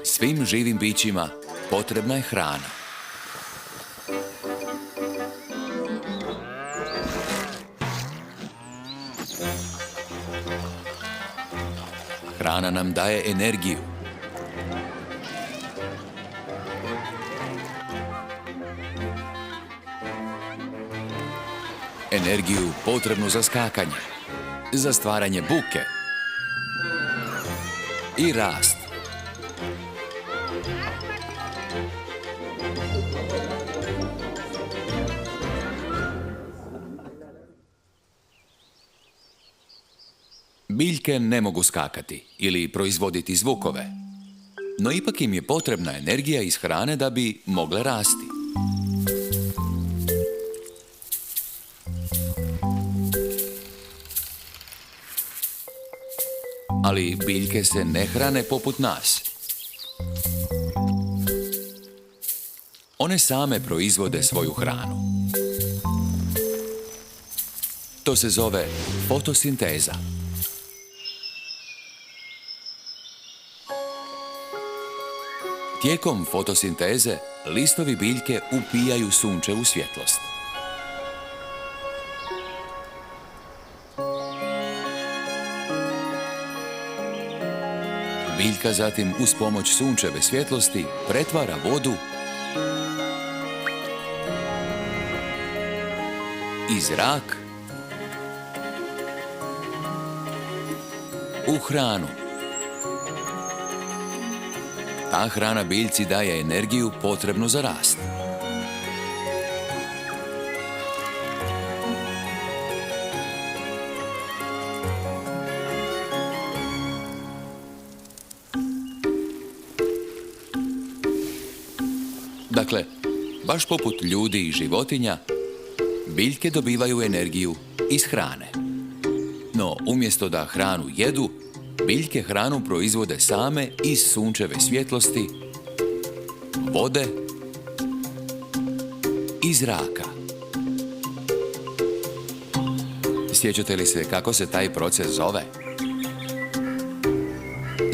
Svim živim bićima potrebna je hrana. Hrana nam daje energiju. Energiju potrebnu za skakanje, za stvaranje buke i rast. Biljke ne mogu skakati ili proizvoditi zvukove, no ipak im je potrebna energija iz hrane da bi mogle rasti. Ali biljke se ne hrane poput nas. One same proizvode svoju hranu. To se zove fotosinteza. Tijekom fotosinteze listovi biljke upijaju sunčevu svjetlost. Biljka zatim uz pomoć sunčeve svjetlosti pretvara vodu i zrak u hranu. Ta hrana biljci daje energiju potrebnu za rast. Dakle, baš poput ljudi i životinja, biljke dobivaju energiju iz hrane. No, umjesto da hranu jedu, biljke hranu proizvode same iz sunčeve svjetlosti, vode i zraka. Sjećate li se kako se taj proces zove?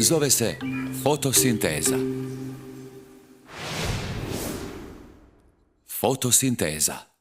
Zove se fotosinteza. Fotosinteza.